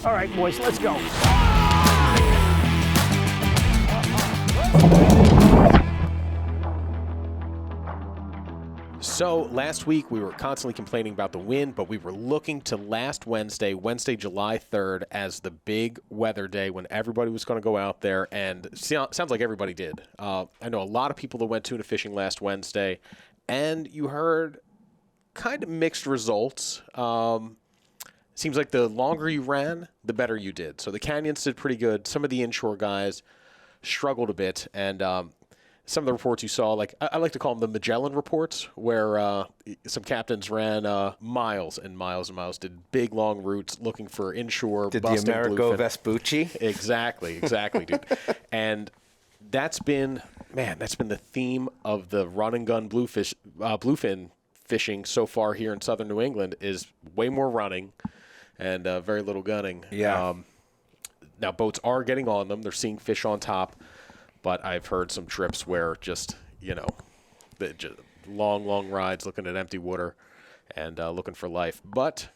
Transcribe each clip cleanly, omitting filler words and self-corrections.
All right, boys, let's go. So last week we were constantly complaining about the wind, but we were looking to last Wednesday, July 3rd, as the big weather day when everybody was going to go out there, and sounds like everybody did. I know a lot of people that went tuna fishing last Wednesday, and you heard kind of mixed results. Seems like the longer you ran, the better you did. So the canyons did pretty good. Some of the inshore guys struggled a bit, and some of the reports you saw, like I like to call them the Magellan reports, where some captains ran miles and miles and miles, did big, long routes looking for inshore. Did the Amerigo Vespucci? Exactly, dude. And that's been the theme of the run and gun bluefin fishing so far here in southern New England is way more running and very little gunning. Yeah. Now, boats are getting on them. They're seeing fish on top. But I've heard some trips where just long rides looking at empty water and looking for life. But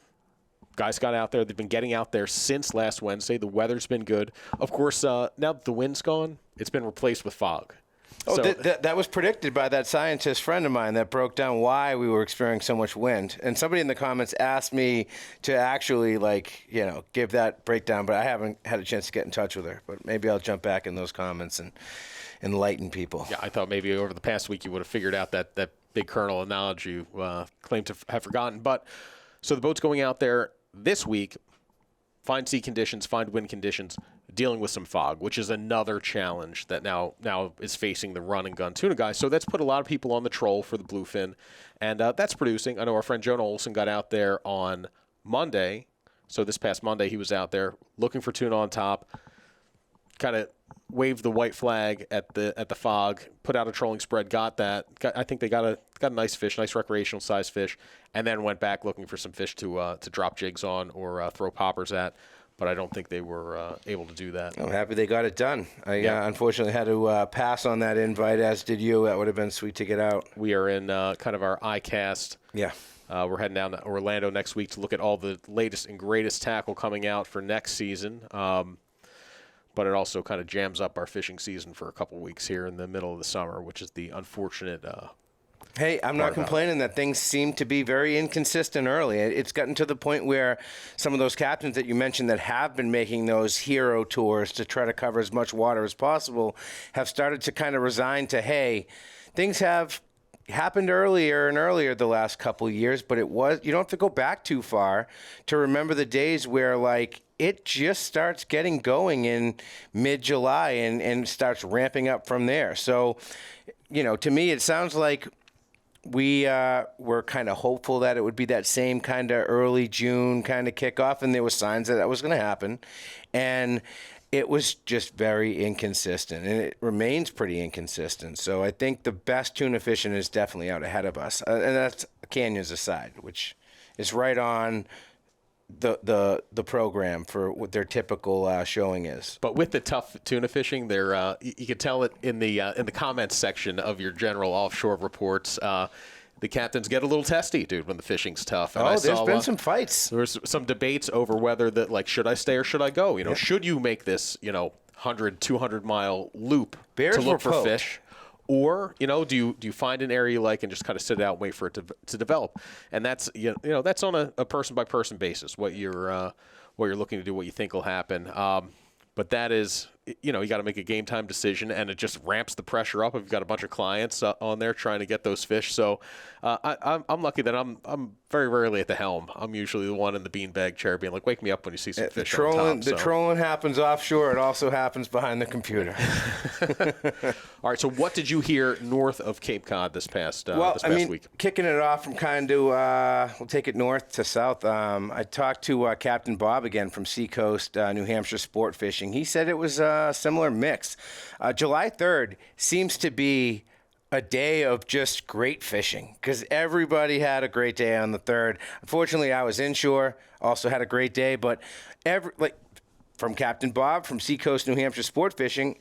guys got out there. They've been getting out there since last Wednesday. The weather's been good. Of course, now that the wind's gone, it's been replaced with fog. Oh, so, that was predicted by that scientist friend of mine that broke down why we were experiencing so much wind. And somebody in the comments asked me to actually, give that breakdown, but I haven't had a chance to get in touch with her. But maybe I'll jump back in those comments and enlighten people. Yeah, I thought maybe over the past week you would have figured out that big kernel of knowledge you claim to have forgotten. But so the boat's going out there this week, fine sea conditions, fine wind conditions, dealing with some fog, which is another challenge that now is facing the run and gun tuna guys. So that's put a lot of people on the troll for the bluefin, and that's producing. I know our friend Jonah Olson got out there on Monday. So this past Monday he was out there looking for tuna on top, kind of waved the white flag at the fog, put out a trolling spread, got that. I think they got a nice fish, nice recreational size fish, and then went back looking for some fish to drop jigs on or throw poppers at. But I don't think they were able to do that. I'm happy they got it done. I unfortunately had to pass on that invite, as did you. That would have been sweet to get out. We are in kind of our ICAST. Yeah. We're heading down to Orlando next week to look at all the latest and greatest tackle coming out for next season. But it also kind of jams up our fishing season for a couple weeks here in the middle of the summer, which is the unfortunate Hey, I'm not complaining that things seem to be very inconsistent early. It's gotten to the point where some of those captains that you mentioned that have been making those hero tours to try to cover as much water as possible have started to kind of resign to, hey, things have happened earlier and earlier the last couple of years, but you don't have to go back too far to remember the days where, it just starts getting going in mid-July and starts ramping up from there. So, to me, it sounds like we were kind of hopeful that it would be that same kind of early June kind of kickoff, and there were signs that was going to happen. And it was just very inconsistent, and it remains pretty inconsistent. So I think the best tuna fishing is definitely out ahead of us, and that's canyons aside, which is right on the program for what their typical showing is. But with the tough tuna fishing, there you could tell it in the comments section of your general offshore reports. The captains get a little testy, dude, when the fishing's tough. And there's been some fights. There's some debates over whether should I stay or should I go? Should you make this 100, 200 mile loop Bears to look for poked. fish? Or, do you find an area you like and just kind of sit it out and wait for it to develop? And that's, that's on a person-by-person basis, what you're looking to do, what you think will happen. But that is, you got to make a game time decision, and it just ramps the pressure up if you've got a bunch of clients on there trying to get those fish. So I'm lucky that I'm very rarely at the helm. I'm usually the one in the beanbag chair being like, wake me up when you see some fish on top. The trolling happens offshore. It also happens behind the computer. All right, so what did you hear north of Cape Cod this past week? Kicking it off from we'll take it north to south. I talked to Captain Bob again from Seacoast, New Hampshire Sport Fishing. He said it was a similar mix. July 3rd seems to be a day of just great fishing because everybody had a great day on the 3rd. Unfortunately, I was inshore, also had a great day, but from Captain Bob from Seacoast, New Hampshire Sport Fishing,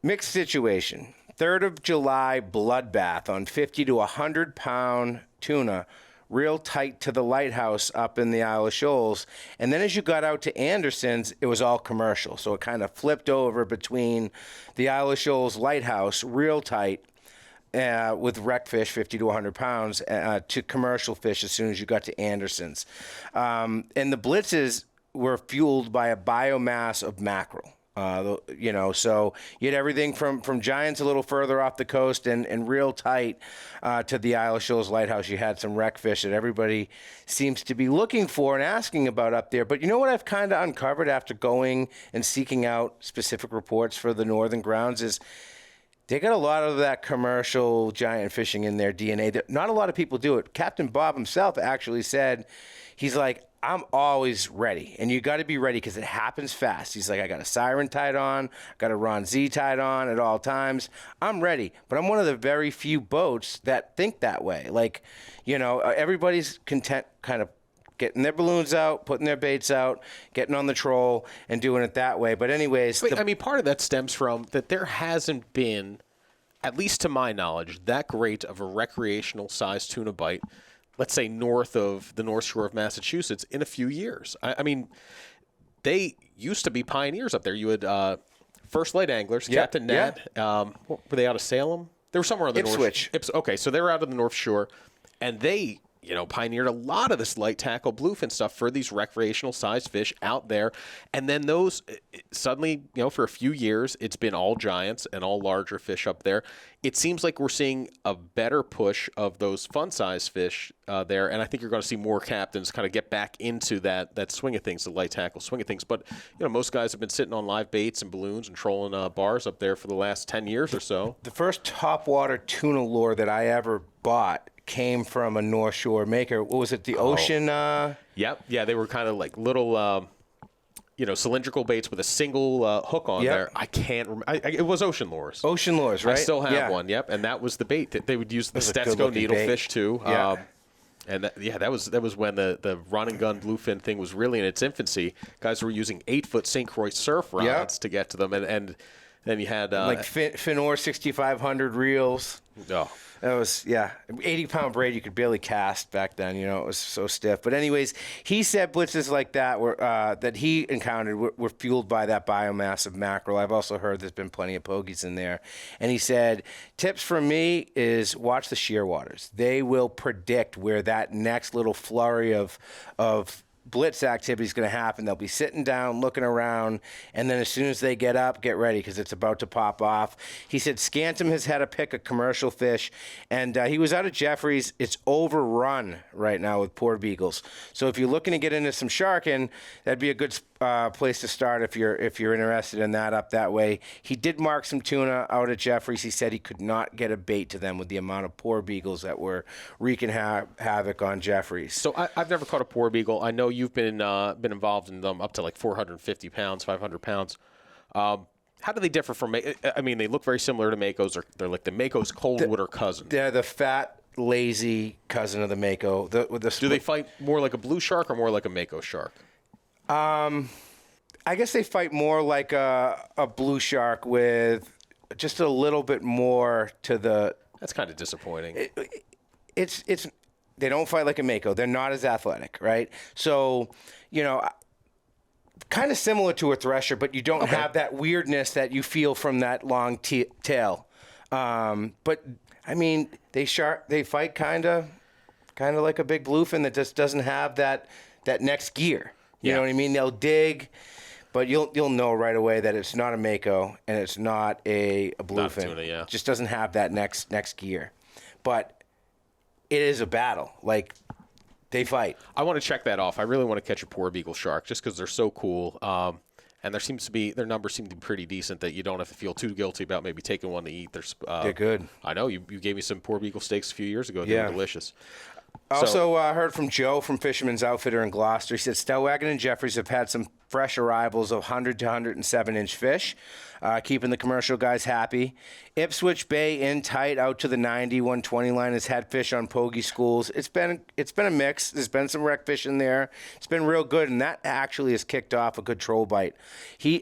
mixed situation. 3rd of July bloodbath on 50 to 100 pound tuna real tight to the lighthouse up in the Isle of Shoals. And then as you got out to Anderson's, it was all commercial. So it kind of flipped over between the Isle of Shoals lighthouse, real tight, with wreck fish, 50 to 100 pounds, to commercial fish as soon as you got to Anderson's. And the blitzes were fueled by a biomass of mackerel. So you had everything from giants a little further off the coast and real tight to the Isle of Shoals lighthouse. You had some wreck fish that everybody seems to be looking for and asking about up there. But you know what I've kind of uncovered after going and seeking out specific reports for the northern grounds is they got a lot of that commercial giant fishing in their DNA. Not a lot of people do it. Captain Bob himself actually said, he's like, I'm always ready. And you got to be ready because it happens fast. He's like, I got a siren tied on, got a Ron Z tied on at all times. I'm ready. But I'm one of the very few boats that think that way. Like, everybody's content kind of getting their balloons out, putting their baits out, getting on the troll, and doing it that way. But anyways... part of that stems from that there hasn't been, at least to my knowledge, that great of a recreational-sized tuna bite, let's say north of the North Shore of Massachusetts, in a few years. I mean, they used to be pioneers up there. You had First Light Anglers, Captain Nat. Were they out of Salem? They were somewhere on the Ipswich. Okay, so they were out of the North Shore, and they... pioneered a lot of this light tackle bluefin stuff for these recreational sized fish out there. And then those suddenly, for a few years, it's been all giants and all larger fish up there. It seems like we're seeing a better push of those fun sized fish there. And I think you're going to see more captains kind of get back into that swing of things, the light tackle swing of things. But, most guys have been sitting on live baits and balloons and trolling bars up there for the last 10 years or so. The first topwater tuna lure that I ever bought came from a North Shore maker. What was it? The Ocean? Yep. Yeah, they were kind of like little, cylindrical baits with a single hook on there. I can't remember. It was Ocean Lures. Ocean Lures, right? I still have one. Yep. And that was the bait that they would use. The Stetsko needlefish too. Yeah. And that was when the run and gun bluefin thing was really in its infancy. Guys were using 8-foot St. Croix surf rods to get to them, and then you had like Finor 6500 reels. Oh. That was, 80-pound braid you could barely cast back then. It was so stiff. But anyways, he said blitzes like that that he encountered were fueled by that biomass of mackerel. I've also heard there's been plenty of pogies in there. And he said, tips from me is watch the shear waters. They will predict where that next little flurry of blitz activity is going to happen. They'll be sitting down, looking around, and then as soon as they get up, get ready because it's about to pop off. He said Scantum has had a pick of commercial fish, and he was out at Jeffrey's. It's overrun right now with Porbeagles. So if you're looking to get into some sharking, that'd be a good place to start if you're interested in that up that way. He did mark some tuna out at Jeffrey's. He said he could not get a bait to them with the amount of Porbeagles that were wreaking havoc on Jeffrey's. So I've never caught a Porbeagle. I know you've been involved in them up to like 450 pounds, 500 pounds. How do they differ from? I mean, they look very similar to Makos. They're like the Mako's cold water cousin. They're the fat, lazy cousin of the Mako. Do they fight more like a blue shark or more like a Mako shark? I guess they fight more like a blue shark with just a little bit more to the. That's kind of disappointing. It's they don't fight like a Mako. They're not as athletic, right? So, kind of similar to a thresher, but you don't have that weirdness that you feel from that long tail. But I mean, they fight kind of like a big bluefin that just doesn't have that next gear. You know what I mean? They'll dig, but you'll know right away that it's not a Mako and it's not a bluefin. Not a tuna, yeah. It just doesn't have that next gear. But it is a battle. Like, they fight. I want to check that off. I really want to catch a Porbeagle shark just because they're so cool. And their numbers seem to be pretty decent that you don't have to feel too guilty about maybe taking one to eat. They're good. I know. You gave me some Porbeagle steaks a few years ago. They were delicious. Also heard from Joe from Fisherman's Outfitter in Gloucester. He said Stellwagen and Jeffries have had some fresh arrivals of 100 to 107-inch fish, keeping the commercial guys happy. Ipswich Bay in tight out to the 90, 120 line has had fish on pogie schools. It's been a mix. There's been some wreck fish in there. It's been real good, and that actually has kicked off a good troll bite.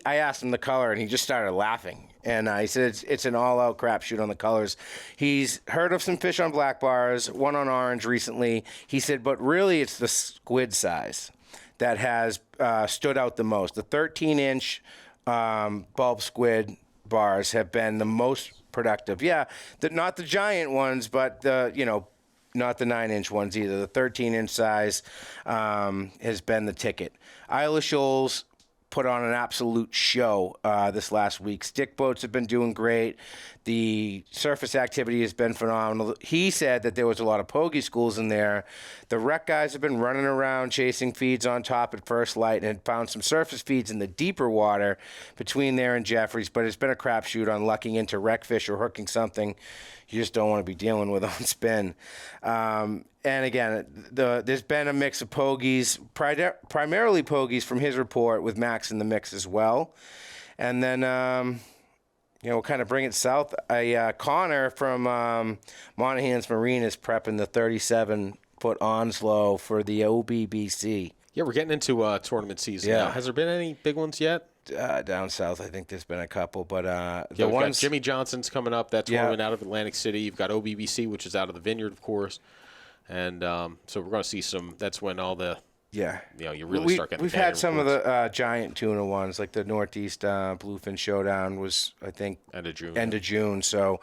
I asked him the color, and he just started laughing. And he said it's an all-out crapshoot on the colors. He's heard of some fish on black bars, one on orange recently. He said, but really it's the squid size that has stood out the most. The 13-inch bulb squid bars have been the most productive. Yeah, not the giant ones, but not the 9-inch ones either. The 13-inch size has been the ticket. Isle of Shoals put on an absolute show this last week. Stick boats have been doing great. The surface activity has been phenomenal. He said that there was a lot of pogie schools in there. The rec guys have been running around chasing feeds on top at first light and had found some surface feeds in the deeper water between there and Jeffries, but it's been a crapshoot on lucking into wreck fish or hooking something you just don't want to be dealing with on spin. And again, there's been a mix of pogies, primarily pogies from his report, with Max in the mix as well. And then, we'll kind of bring it south. Connor from Monahan's Marine is prepping the 37-foot Onslow for the OBBC. Yeah, we're getting into tournament season now. Has there been any big ones yet? Down south, I think there's been a couple, but the ones. Got Jimmy Johnson's coming up. That tournament out of Atlantic City. You've got OBBC, which is out of the Vineyard, of course. And so we're going to see some. That's when all the you really start getting. We've had some reports. Of the giant tuna ones, like the Northeast Bluefin Showdown was, I think, end of June. So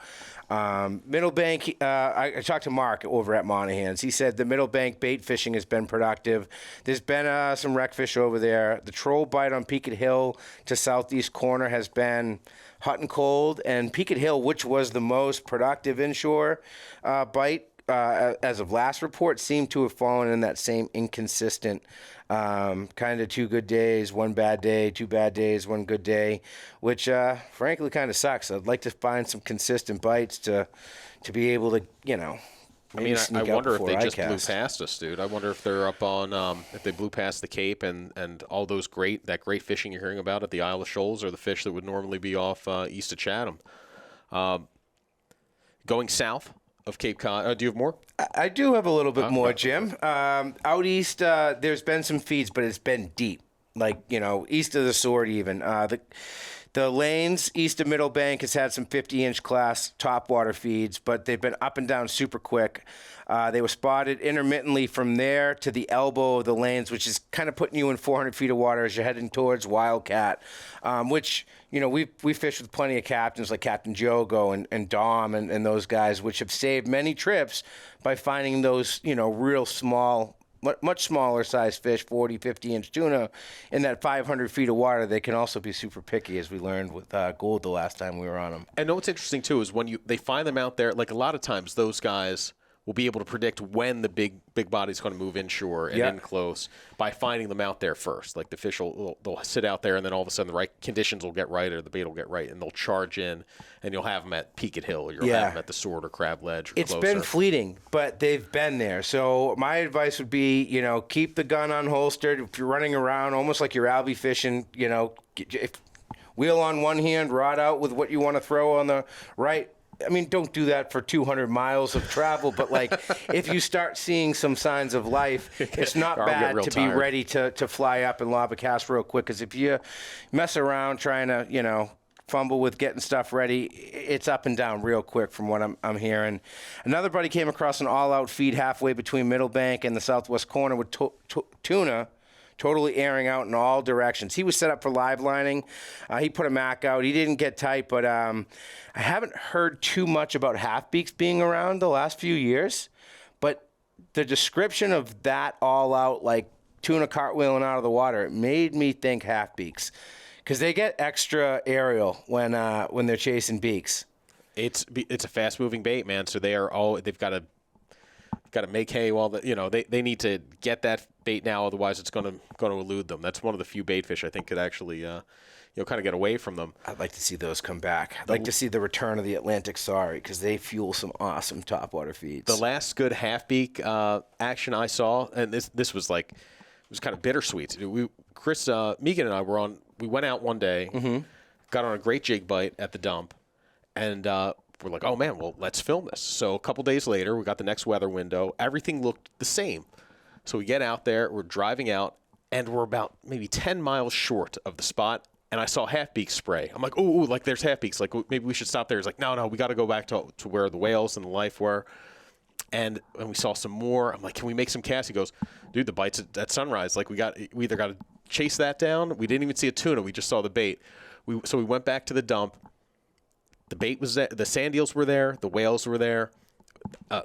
Middle Bank. I talked to Mark over at Monahan's. He said the Middle Bank bait fishing has been productive. There's been some wreck fish over there. The troll bite on Peaked Hill to southeast corner has been hot and cold, and Peaked Hill, which was the most productive inshore bite. As of last report, seemed to have fallen in that same inconsistent kind of 2 good days, 1 bad day, 2 bad days, 1 good day, which frankly kind of sucks. I'd like to find some consistent bites to be able to, I wonder if they just blew past us, dude. I wonder if they're up on if they blew past the Cape and all those great fishing you're hearing about at the Isle of Shoals are the fish that would normally be off east of Chatham. Going south of Cape Cod. Do you have more? I do have a little bit more, Jim. Out east, there's been some feeds, but it's been deep. Like, east of the Sword even. The lanes east of Middle Bank has had some 50-inch class topwater feeds, but they've been up and down super quick. They were spotted intermittently from there to the elbow of the lanes, which is kind of putting you in 400 feet of water as you're heading towards Wildcat, which, we fished with plenty of captains like Captain Jogo and Dom and those guys, which have saved many trips by finding those, real small, much smaller size fish, 40, 50-inch tuna, in that 500 feet of water. They can also be super picky, as we learned with Gould the last time we were on them. And what's interesting, too, is when they find them out there, like a lot of times those guys will be able to predict when the big body's going to move inshore and in close by finding them out there first. Like the fish they'll sit out there, and then all of a sudden the right conditions will get right, or the bait will get right, and they'll charge in, and you'll have them at Peaked Hill, or you'll have them at the Sword or Crab Ledge or closer. Been fleeting, but they've been there. So my advice would be, keep the gun unholstered. If you're running around almost like you're albie fishing, wheel on one hand, rod out with what you want to throw on the right. I mean, don't do that for 200 miles of travel, but if you start seeing some signs of life, it's not bad to be ready to fly up and lob a cast real quick. Because if you mess around trying to, fumble with getting stuff ready, it's up and down real quick from what I'm hearing. Another buddy came across an all-out feed halfway between Middle Bank and the southwest corner with tuna, totally airing out in all directions. He was set up for live lining. He put a mac out. He didn't get tight, but I haven't heard too much about half-beaks being around the last few years. But the description of that all-out, like tuna cartwheeling out of the water, it made me think half-beaks. Because they get extra aerial when they're chasing beaks. It's a fast-moving bait, man. So they've got to make hay while they need to get that bait now, otherwise it's going to elude them. That's one of the few bait fish I think could actually kind of get away from them. I'd like to see those come back. I'd like to see the return of the Atlantic Sorry, because they fuel some awesome topwater feeds. The last good half-beak action I saw, and this was it was kind of bittersweet. Chris Megan and I we went out one day, got on a great jig bite at the dump, and we're like, oh man, well, let's film this. So a couple days later, we got the next weather window. Everything looked the same. So we get out there, we're driving out, and we're about maybe 10 miles short of the spot. and I saw half-beaks spray. I'm like, ooh, like there's half-beaks. Like maybe we should stop there. He's like, no, we got to go back to where the whales and the life were. And we saw some more. I'm like, can we make some casts? He goes, dude, the bite's at sunrise. Like we either got to chase that down. We didn't even see a tuna. We just saw the bait. So we went back to the dump. The bait was there. The sand eels were there. The whales were there.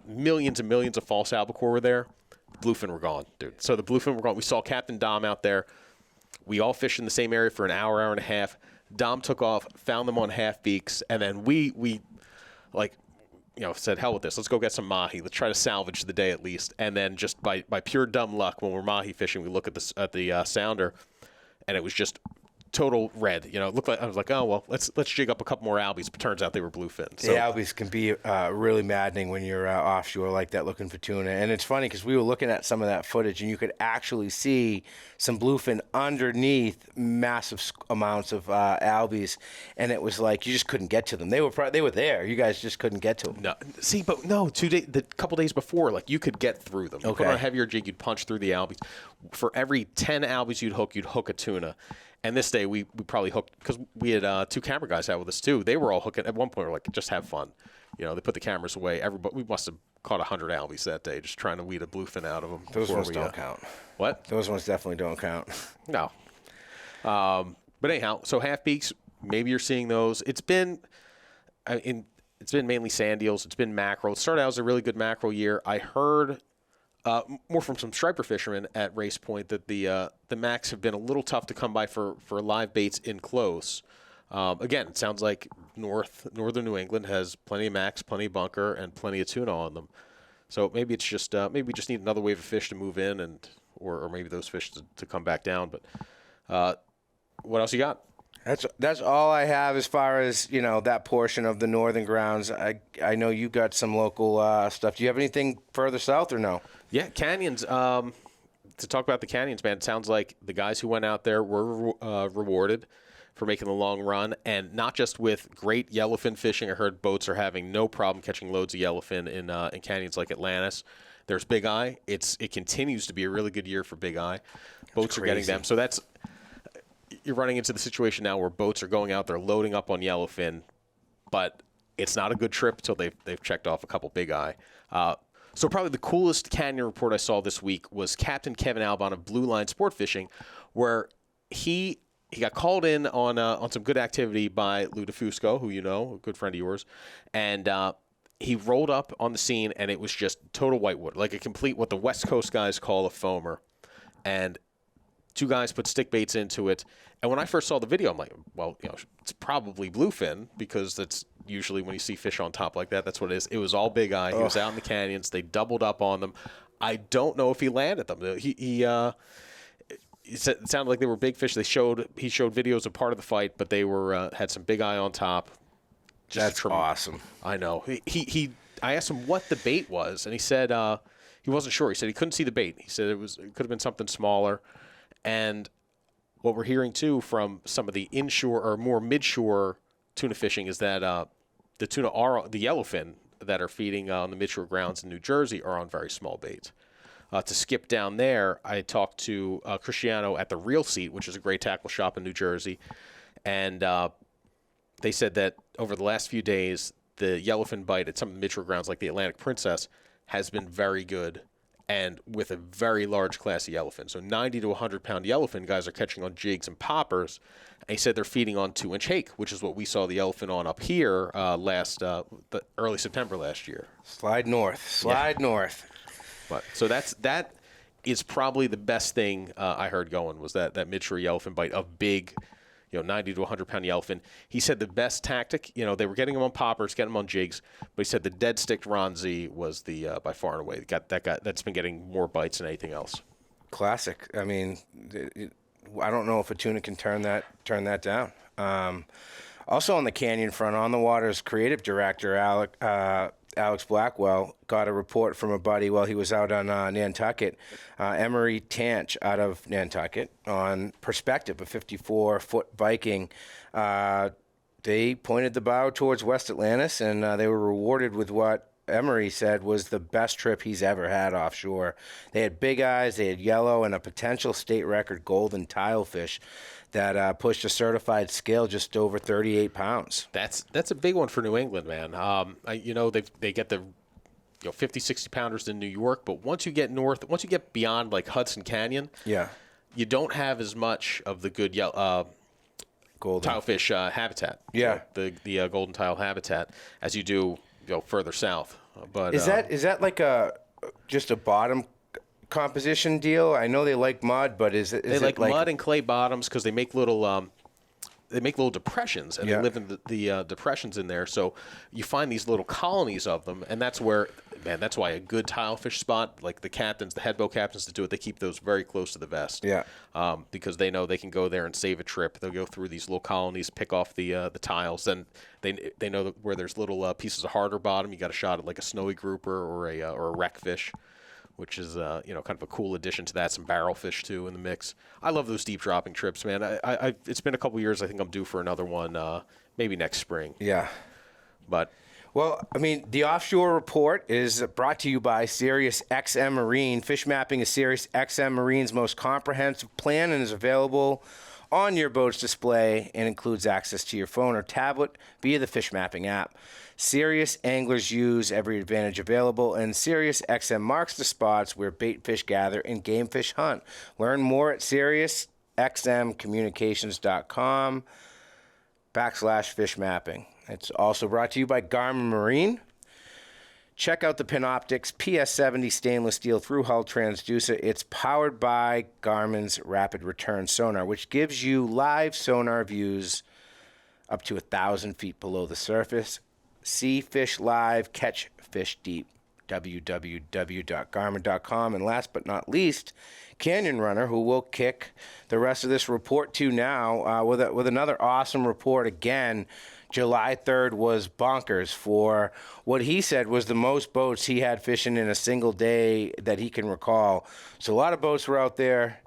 Millions and millions of false albacore were there. Bluefin were gone, dude. So the bluefin were gone. We saw Captain Dom out there. We all fished in the same area for an hour, hour and a half. Dom took off, found them on half beaks, and then we like, said, hell with this. Let's go get some mahi. Let's try to salvage the day at least. And then just by pure dumb luck, when we're mahi fishing, we look at the sounder, and it was just total red. It looked like I was like, oh well, let's jig up a couple more albies. But turns out they were bluefin. So, the albies can be really maddening when you're offshore like that looking for tuna. And it's funny because we were looking at some of that footage, and you could actually see some bluefin underneath massive amounts of albies, and it was like you just couldn't get to them. They were there. You guys just couldn't get to them. No, see, but no, the couple days before, like you could get through them. You put on a heavier jig, you'd punch through the albies. For every 10 albies you'd hook a tuna. And this day we probably hooked, because we had 2 camera guys out with us too. They were all hooking. At one point, we were like, just have fun. They put the cameras away. We must have caught 100 albies that day, just trying to weed a bluefin out of them. Those ones don't count. What? Those ones definitely don't count. No. But anyhow, so half beaks, maybe you're seeing those. It's been mainly sand eels. It's been mackerel. It started out as a really good mackerel year. I heard more from some striper fishermen at Race Point that the macs have been a little tough to come by for live baits in close. Again, it sounds like northern New England has plenty of macs, plenty of bunker, and plenty of tuna on them. So maybe it's just maybe we just need another wave of fish to move in, or maybe those fish to come back down. But what else you got? That's all I have as far as that portion of the northern grounds. I know you got some local stuff. Do you have anything further south or no? Yeah, canyons. To talk about the canyons, man, it sounds like the guys who went out there were rewarded for making the long run, and not just with great yellowfin fishing. I heard boats are having no problem catching loads of yellowfin in canyons like Atlantis. There's Big Eye. It continues to be a really good year for Big Eye. Boats are getting them. So you're running into the situation now where boats are going out there loading up on yellowfin, but it's not a good trip until they've checked off a couple Big Eye. So probably the coolest canyon report I saw this week was Captain Kevin Albon of Blue Line Sport Fishing, where he got called in on some good activity by Lou DeFusco, who a good friend of yours, and he rolled up on the scene, and it was just total whitewood, like a complete what the West Coast guys call a foamer, and 2 guys put stick baits into it. And when I first saw the video, I'm like, well, it's probably bluefin, because that's usually when you see fish on top like that, that's what it is. It was all Big Eye. He was out in the canyons. They doubled up on them. I don't know if he landed them. It sounded like they were big fish. He showed videos of part of the fight, but they were had some Big Eye on top. That's awesome. I know. I asked him what the bait was, and he said he wasn't sure. He said he couldn't see the bait. He said it could have been something smaller. And what we're hearing, too, from some of the inshore or more midshore tuna fishing is that the tuna the yellowfin that are feeding on the midshore grounds in New Jersey are on very small baits. To skip down there, I talked to Cristiano at the Real Seat, which is a great tackle shop in New Jersey, and they said that over the last few days, the yellowfin bite at some of the midshore grounds like the Atlantic Princess has been very good, and with a very large class of yellowfin. So 90 to 100-pound yellowfin guys are catching on jigs and poppers. And he said they're feeding on 2-inch hake, which is what we saw the yellowfin on up here early September last year. Slide north. But so that is probably the best thing I heard going was that midshore yellowfin bite of big, 90 to 100-pound yellowfin. He said the best tactic, they were getting them on poppers, getting them on jigs, but he said the dead stick Ronzi was the by far and away that's been getting more bites than anything else. Classic. I mean, I don't know if a tuna can turn that down. Also on the canyon front, On the Water's creative director Alex Blackwell got a report from a buddy while he was out on Nantucket, Emery Tanch out of Nantucket, on Perspective, a 54-foot Viking. They pointed the bow towards West Atlantis, and they were rewarded with what Emery said was the best trip he's ever had offshore. They had Big Eyes, they had yellow, and a potential state record golden tilefish. that pushed a certified scale just over 38 pounds. That's a big one for New England, man. They get the 50, 60 pounders in New York, but once you get beyond like Hudson Canyon, Yeah. you don't have as much of the good Golden tilefish habitat. Yeah. The golden tile habitat as you do further south. But is that like just a bottom composition deal? I know they like mud, but is it like mud and clay bottoms because they make little depressions, and they live in the depressions in there. So you find these little colonies of them, and that's where, man, that's why a good tilefish spot, like the head boat captains that do it, they keep those very close to the vest. Yeah. Because they know they can go there and save a trip. They'll go through these little colonies, pick off the tiles, and they know that where there's little pieces of harder bottom, you got a shot at like a snowy grouper or a wreck fish, which is kind of a cool addition to that. Some barrelfish too in the mix. I love those deep dropping trips, man. It's been a couple years. I think I'm due for another one, maybe next spring. Yeah. But well, I mean, the Offshore Report is brought to you by Sirius XM Marine. Fish mapping is Sirius XM Marine's most comprehensive plan and is available on your boat's display and includes access to your phone or tablet via the fish mapping app. Sirius anglers use every advantage available, and Sirius XM marks the spots where bait fish gather and game fish hunt. Learn more at SiriusXMCommunications.com/fish mapping. It's also brought to you by Garmin Marine. Check out the Panoptix PS70 stainless steel through-hull transducer. It's powered by Garmin's rapid return sonar, which gives you live sonar views up to 1,000 feet below the surface. See fish live, catch fish deep. www.garmin.com. And last but not least, Canyon Runner, who will kick the rest of this report to now with another awesome report again. July 3rd was bonkers for what he said was the most boats he had fishing in a single day that he can recall. So a lot of boats were out there,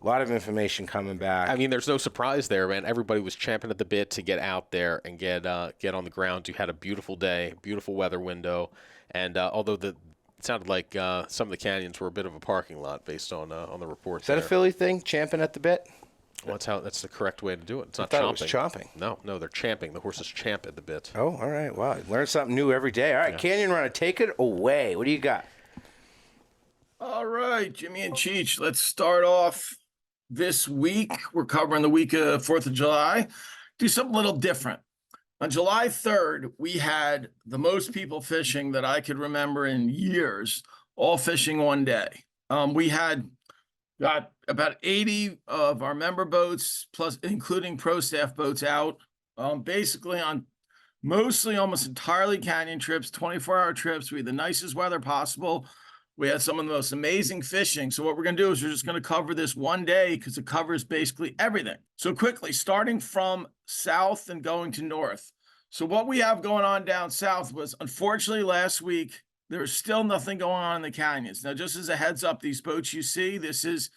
a lot of information coming back. I mean, there's no surprise there, man. Everybody was champing at the bit to get out there and get on the ground. You had a beautiful day, beautiful weather window, and although it sounded like some of the canyons were a bit of a parking lot based on the reports. Is that a Philly thing, champing at the bit? Well, that's the correct way to do it. It's not I thought chomping. It was chomping. No, they're champing. The horses champ at the bit. Oh, all right. Wow, learn something new every day. All right, yeah. Canyon Runner, take it away. What do you got? All right, Jimmy and Cheech, let's start off this week. We're covering the week of 4th of July. Do something a little different. On July 3rd, we had the most people fishing that I could remember in years, all fishing one day. We got about 80 of our member boats, plus including pro staff boats out, basically on mostly almost entirely canyon trips, 24-hour trips. We had the nicest weather possible. We had some of the most amazing fishing. So what we're going to do is we're just going to cover this one day because it covers basically everything. So quickly, starting from south and going to north. So what we have going on down south was, unfortunately, last week, there's still nothing going on in the canyons. Now, just as a heads up, these boats you see, this is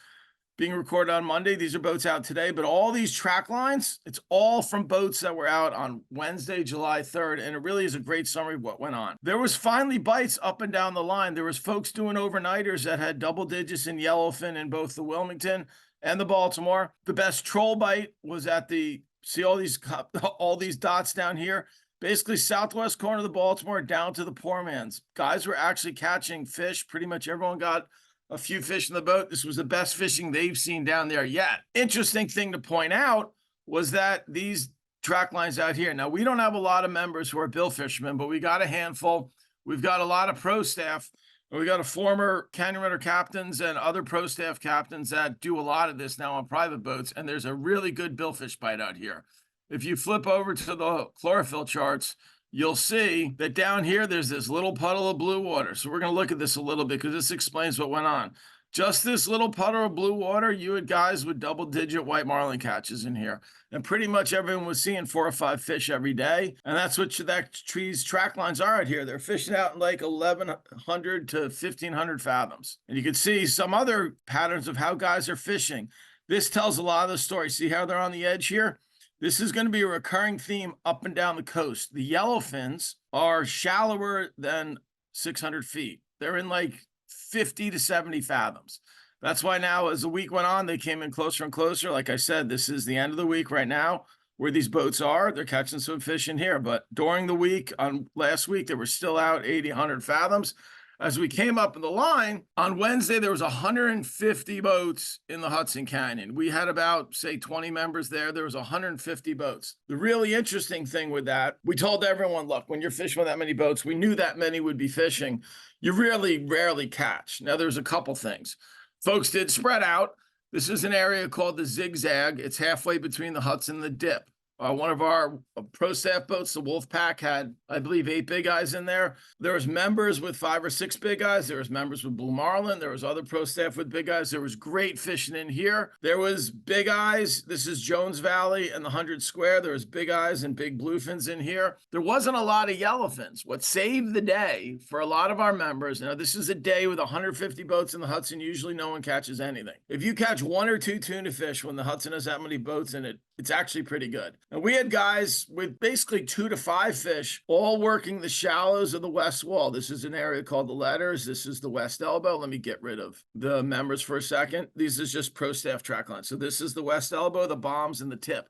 being recorded on Monday. These are boats out today, but all these track lines, it's all from boats that were out on Wednesday, July 3rd, and it really is a great summary of what went on. There was finally bites up and down the line. There was folks doing overnighters that had double digits in yellowfin in both the Wilmington and the Baltimore. The best troll bite was at see all these dots down here? Basically, southwest corner of the Baltimore down to the Poor Man's. Guys were actually catching fish. Pretty much everyone got a few fish in the boat. This was the best fishing they've seen down there yet. Interesting thing to point out was that these track lines out here, now we don't have a lot of members who are bill fishermen, but we got a handful. We've got a lot of pro staff. We got a former Canyon Runner captains and other pro staff captains that do a lot of this now on private boats, and there's a really good billfish bite out here. If you flip over to the chlorophyll charts, you'll see that down here, there's this little puddle of blue water. So we're going to look at this a little bit because this explains what went on. Just this little puddle of blue water, you had guys with double-digit white marlin catches in here. And pretty much everyone was seeing 4 or 5 fish every day. And that's what that tree's track lines are out here. They're fishing out in like 1,100 to 1,500 fathoms. And you can see some other patterns of how guys are fishing. This tells a lot of the story. See how they're on the edge here? This is going to be a recurring theme up and down the coast. The yellowfins are shallower than 600 feet. They're in like 50 to 70 fathoms. That's why now, as the week went on, they came in closer and closer. Like I said, this is the end of the week right now where these boats are. They're catching some fish in here. But during the week, on last week, they were still out 80, 100 fathoms. As we came up in the line, on Wednesday, there was 150 boats in the Hudson Canyon. We had about, say, 20 members there. There was 150 boats. The really interesting thing with that, we told everyone, look, when you're fishing with that many boats, we knew that many would be fishing. You really rarely catch. Now, there's a couple things. Folks did spread out. This is an area called the Zigzag. It's halfway between the Hudson and the Dip. One of our pro staff boats, the Wolf Pack, had, I believe, 8 big eyes in there. There was members with 5 or 6 big eyes. There was members with blue marlin. There was other pro staff with big eyes. There was great fishing in here. There was big eyes. This is Jones Valley and the 100 Square. There was big eyes and big bluefins in here. There wasn't a lot of yellowfins. What saved the day for a lot of our members, now this is a day with 150 boats in the Hudson. Usually no one catches anything. If you catch 1 or 2 tuna fish when the Hudson has that many boats in it, it's actually pretty good. And we had guys with basically 2 to 5 fish all working the shallows of the west wall. This is an area called the Letters. This is the west elbow. Let me get rid of the members for a second. These is just pro staff track line. So this is the west elbow, the bombs, and the tip.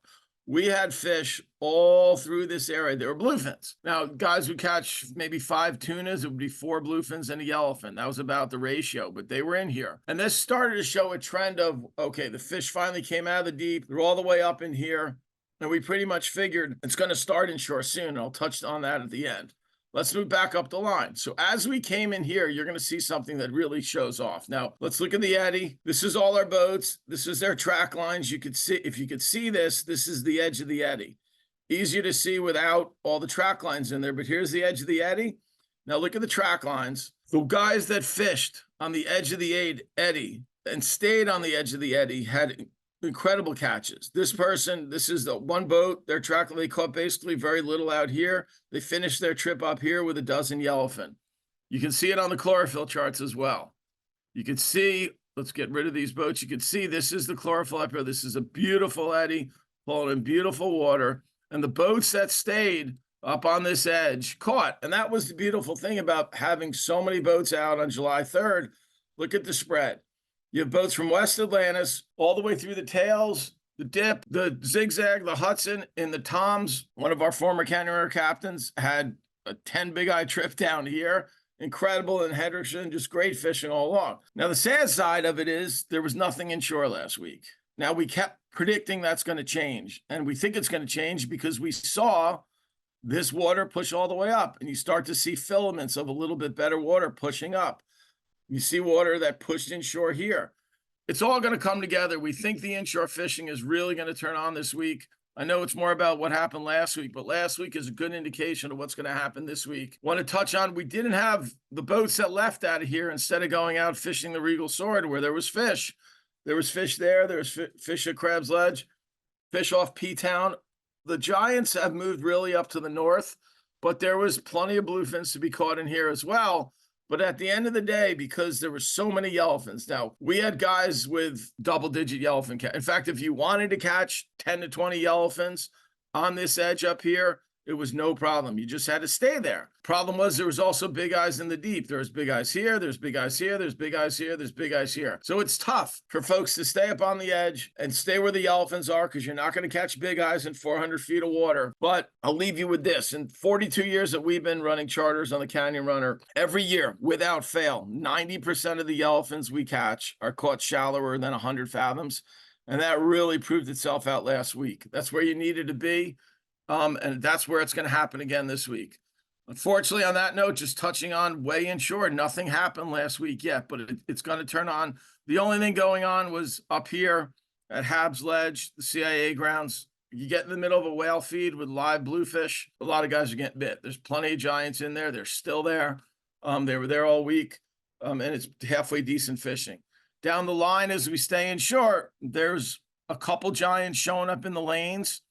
We had fish all through this area. There were bluefins. Now, guys would catch maybe 5 tunas. It would be 4 bluefins and a yellowfin. That was about the ratio, but they were in here. And this started to show a trend of, okay, the fish finally came out of the deep. They're all the way up in here. And we pretty much figured it's going to start inshore soon. And I'll touch on that at the end. Let's move back up the line. So as we came in here, you're going to see something that really shows off. Now, let's look at the eddy. This is all our boats. This is their track lines. You could see, if you could see this, this is the edge of the eddy. Easier to see without all the track lines in there, but here's the edge of the eddy. Now look at the track lines. The guys that fished on the edge of the eddy and stayed on the edge of the eddy had incredible catches. This person, this is the one boat, their track, they caught basically very little out here. They finished their trip up here with a dozen yellowfin. You can see it on the chlorophyll charts as well. You can see, let's get rid of these boats. You can see this is the chlorophyll up here. This is a beautiful eddy, pulling in beautiful water. And the boats that stayed up on this edge caught. And that was the beautiful thing about having so many boats out on July 3rd. Look at the spread. You have boats from West Atlantis all the way through the Tails, the Dip, the Zigzag, the Hudson, and the Toms. One of our former Canyon Runner captains had a 10 big eye trip down here. Incredible in Hedrickson, just great fishing all along. Now, the sad side of it is there was nothing inshore last week. Now, we kept predicting that's going to change, and we think it's going to change because we saw this water push all the way up, and you start to see filaments of a little bit better water pushing up. You see water that pushed inshore here. It's all going to come together. We think the inshore fishing is really going to turn on this week. I know it's more about what happened last week, but last week is a good indication of what's going to happen this week. Want to touch on, we didn't have the boats that left out of here instead of going out fishing the Regal Sword where there was fish. There was fish there. There was fish at Crab's Ledge, fish off P-Town. The Giants have moved really up to the north, but there was plenty of bluefins to be caught in here as well. But at the end of the day, because there were so many yellowfins, now we had guys with double-digit yellowfin catch. In fact, if you wanted to catch 10 to 20 yellowfins on this edge up here, it was no problem. You just had to stay there. Problem was there was also big eyes in the deep. There was big eyes here, there's big eyes here, there's big eyes here, there's big eyes here. So it's tough for folks to stay up on the edge and stay where the yellowfins are because you're not going to catch big eyes in 400 feet of water. But I'll leave you with this. In 42 years that we've been running charters on the Canyon Runner, every year, without fail, 90% of the yellowfins we catch are caught shallower than 100 fathoms. And that really proved itself out last week. That's where you needed to be. And that's where it's going to happen again this week. Unfortunately, on that note, just touching on way inshore, nothing happened last week yet, but it's going to turn on. The only thing going on was up here at Habs Ledge, the CIA grounds. You get in the middle of a whale feed with live bluefish, a lot of guys are getting bit. There's plenty of giants in there. They're still there. They were there all week, and it's halfway decent fishing. Down the line, as we stay inshore, there's a couple giants showing up in the lanes.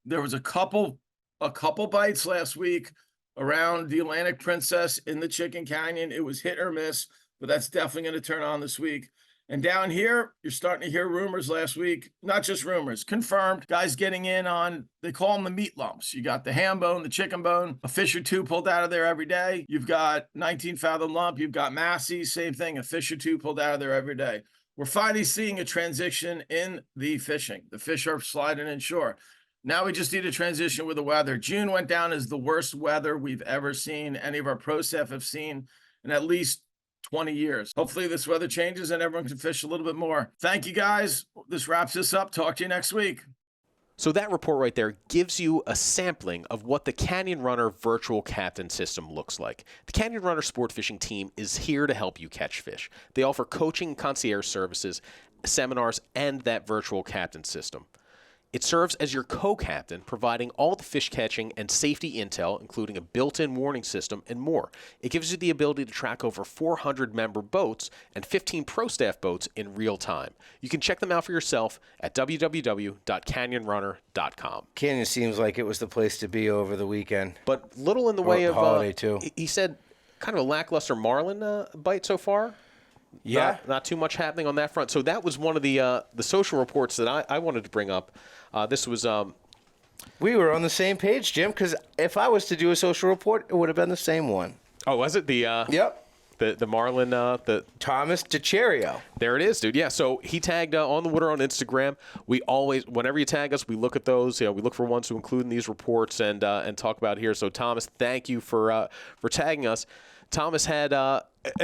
There was a couple bites last week around the Atlantic Princess in the Chicken Canyon. It was hit or miss, but that's definitely going to turn on this week. And down here, you're starting to hear rumors last week, not just rumors, confirmed, guys getting in on, they call them the meat lumps. You got the ham bone, the chicken bone, a fish or two pulled out of there every day. You've got 19 fathom lump. You've got massey, same thing, a fish or two pulled out of there every day. We're finally seeing a transition in the fishing. The fish are sliding inshore. Now we just need a transition with the weather. June went down as the worst weather we've ever seen, any of our pro staff have seen in at least 20 years. Hopefully this weather changes and everyone can fish a little bit more. Thank you, guys. This wraps this up. Talk to you next week. So that report right there gives you a sampling of what the Canyon Runner virtual captain system looks like. The Canyon Runner sport fishing team is here to help you catch fish. They offer coaching, concierge services, seminars, and that virtual captain system. It serves as your co-captain, providing all the fish catching and safety intel, including a built-in warning system and more. It gives you the ability to track over 400 member boats and 15 pro staff boats in real time. You can check them out for yourself at www.canyonrunner.com. Canyon seems like it was the place to be over the weekend. But little in the way of holiday too. He said kind of a lackluster marlin bite so far. Yeah. Not too much happening on that front. So that was one of the social reports that I wanted to bring up. This was... we were on the same page, Jim, because if I was to do a social report, it would have been the same one. Oh, was it? Yep. The marlin... Thomas DeCherio. There it is, dude. Yeah, so he tagged On the Water on Instagram. We always, whenever you tag us, we look at those. We look for ones to include in these reports and talk about here. So, Thomas, thank you for tagging us. Thomas had...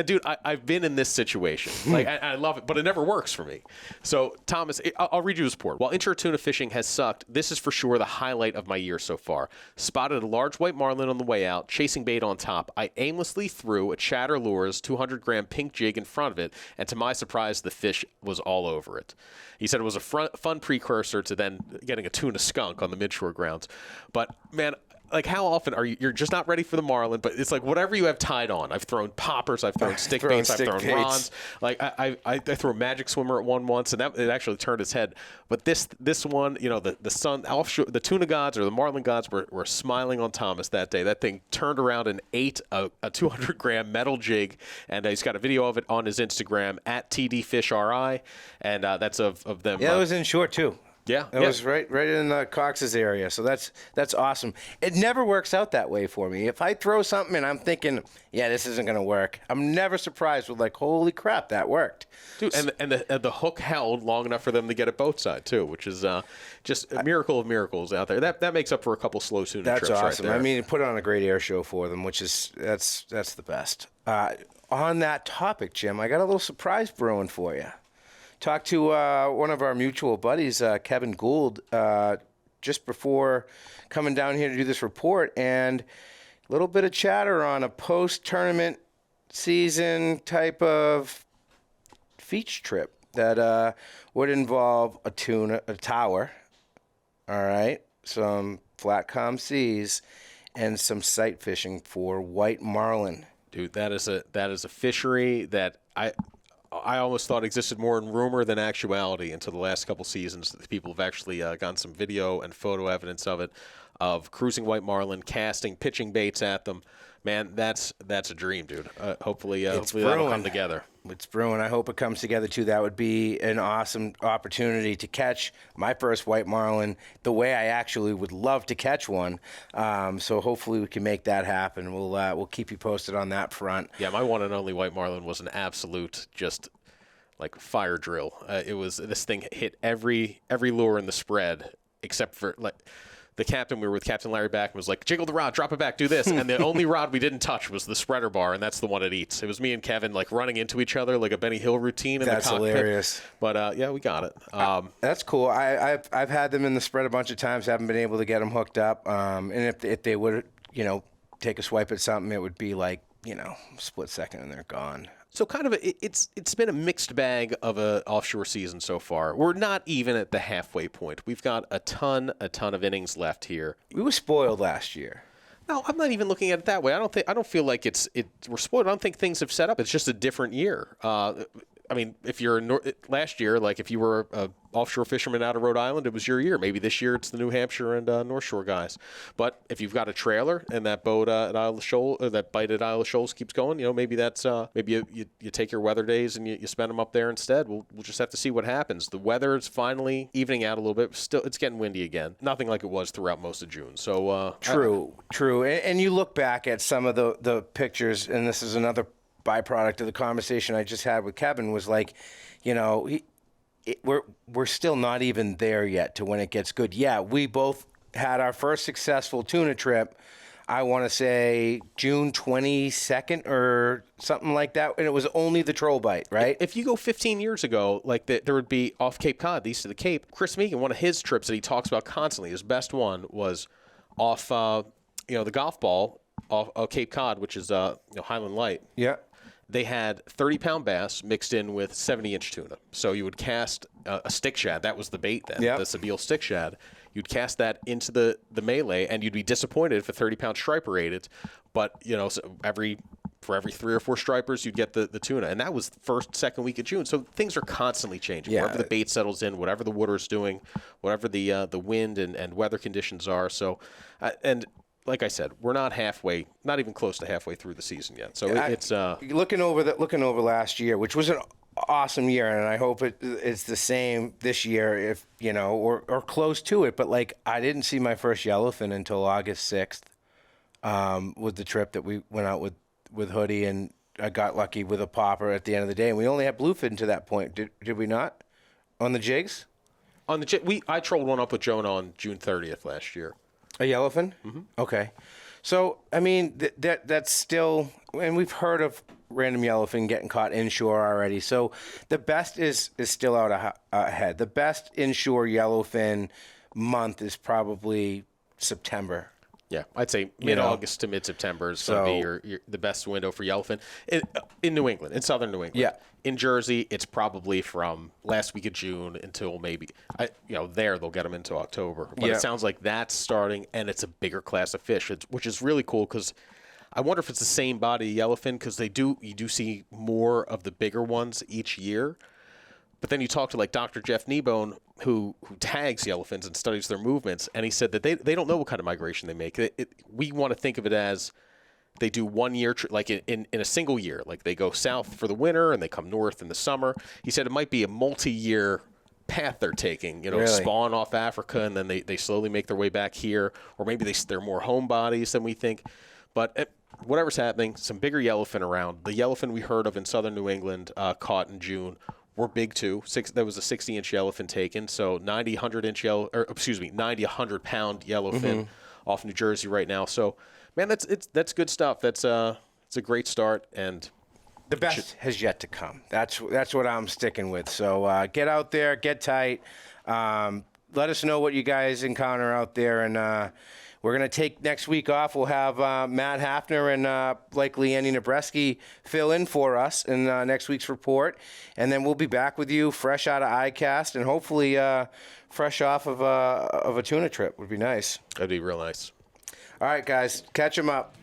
dude, I've been in this situation. Like, I love it, but it never works for me. So, Thomas, I'll read you his report. While inshore tuna fishing has sucked, this is for sure the highlight of my year so far. Spotted a large white marlin on the way out, chasing bait on top. I aimlessly threw a Chatter Lures 200-gram pink jig in front of it, and to my surprise, the fish was all over it. He said it was a fun precursor to then getting a tuna skunk on the midshore grounds. But, man... Like, how often are you're just not ready for the marlin, but it's like whatever you have tied on. I've thrown poppers, I've thrown stick baits, I've thrown rods. Like, I threw a magic swimmer at one once, and it actually turned his head. But this one, the sun, offshore, the tuna gods or the marlin gods were smiling on Thomas that day. That thing turned around and ate a 200-gram metal jig, and he's got a video of it on his Instagram at TDFishRI, and that's of them. Yeah, it was inshore, too. Yeah, it was right in Cox's area, so that's awesome. It never works out that way for me. If I throw something and I'm thinking, yeah, this isn't going to work, I'm never surprised with like, holy crap, that worked. Dude, and the hook held long enough for them to get it both sides too, which is just a miracle of miracles out there. That makes up for a couple slow tuna trips. That's awesome. Right there. I mean, put on a great air show for them, which is that's the best. On that topic, Jim, I got a little surprise brewing for you. Talked to one of our mutual buddies, Kevin Gould, just before coming down here to do this report, and a little bit of chatter on a post-tournament season type of beach trip that would involve a tower, all right, some flat calm seas, and some sight fishing for white marlin. Dude, that is a fishery that I almost thought existed more in rumor than actuality until the last couple seasons. People have actually gotten some video and photo evidence of it, of cruising white marlin, casting, pitching baits at them. Man, that's a dream, dude. Hopefully that'll come together. It's brewing. I hope it comes together, too. That would be an awesome opportunity to catch my first white marlin the way I actually would love to catch one. So hopefully we can make that happen. We'll keep you posted on that front. Yeah, my one and only white marlin was an absolute just like fire drill. This thing hit every lure in the spread except for like the captain. We were with Captain Larry Back and was like, jiggle the rod, drop it back, do this. And the only rod we didn't touch was the spreader bar, and that's the one it eats. It was me and Kevin like running into each other like a Benny Hill routine in the cockpit. That's hilarious. But yeah, we got it. That's cool. I've had them in the spread a bunch of times. Haven't been able to get them hooked up. And if they would, take a swipe at something, it would be like, split second and they're gone. So kind of it's been a mixed bag of a offshore season so far. We're not even at the halfway point. We've got a ton of innings left here. We were spoiled last year. No, I'm not even looking at it that way. I don't feel like we're spoiled. I don't think things have set up. It's just a different year. I mean, if you're last year, like if you were a offshore fisherman out of Rhode Island, it was your year. Maybe this year it's the New Hampshire and North Shore guys. But if you've got a trailer and that boat at Isle of Shoals, or that bite at Isle of Shoals keeps going, maybe that's maybe you take your weather days and you spend them up there instead. We'll just have to see what happens. The weather is finally evening out a little bit. Still, it's getting windy again. Nothing like it was throughout most of June. So true. And you look back at some of the pictures, and this is another byproduct of the conversation I just had with Kevin, was like, we're still not even there yet to when it gets good. Yeah, we both had our first successful tuna trip, I want to say June 22nd or something like that, and it was only the troll bite, right? If you go 15 years ago, like there would be off Cape Cod, east of the Cape, Chris Meegan, one of his trips that he talks about constantly, his best one was off the golf ball off Cape Cod, which is Highland Light. Yeah. They had 30-pound bass mixed in with 70-inch tuna. So you would cast a stick shad. That was the bait then, the Sabile stick shad. You'd cast that into the melee, and you'd be disappointed if a 30-pound striper ate it. But, so for every 3 or 4 stripers, you'd get the tuna. And that was the first, second week of June. So things are constantly changing. Yeah. Wherever the bait settles in, whatever the water's doing, whatever the wind and weather conditions are. So, and like I said, we're not even close to halfway through the season yet. So it's looking over last year, which was an awesome year, and I hope it's the same this year, if or close to it. But like, I didn't see my first yellowfin until August 6th, with the trip that we went out with Hoodie, and I got lucky with a popper at the end of the day, and we only had bluefin to that point. Did we not? On the jigs? I trolled one up with Jonah on June 30th last year. A yellowfin? Mm-hmm. Okay. So, I mean, that's still, and we've heard of random yellowfin getting caught inshore already. So the best is still out ahead. The best inshore yellowfin month is probably September. Yeah, I'd say mid-August to mid-September is going to be the best window for yellowfin in New England, in southern New England. Yeah. In Jersey, it's probably from last week of June until maybe, there they'll get them into October. But it sounds like that's starting, and it's a bigger class of fish, which is really cool because I wonder if it's the same body of yellowfin, because you do see more of the bigger ones each year. But then you talk to like Dr. Jeff Kneebone, who tags yellowfins and studies their movements, and he said that they don't know what kind of migration they make. We want to think of it as they do 1 year, like in a single year. Like they go south for the winter and they come north in the summer. He said it might be a multi-year path they're taking, Really? Spawn off Africa, and then they slowly make their way back here. Or maybe they're more home bodies than we think. But whatever's happening, some bigger yellowfin around. The yellowfin we heard of in southern New England caught in June were big too. There was a 60-inch yellowfin taken, so 90, 100-pound yellowfin off New Jersey right now. So, man, that's good stuff. It's a great start, and the best has yet to come. That's what I'm sticking with. So get out there, get tight. Let us know what you guys encounter out there, and we're going to take next week off. We'll have Matt Hafner and likely Andy Nabreski fill in for us in next week's report. And then we'll be back with you fresh out of ICAST and hopefully fresh off of a tuna trip. Would be nice. That'd be real nice. All right, guys. Catch them up.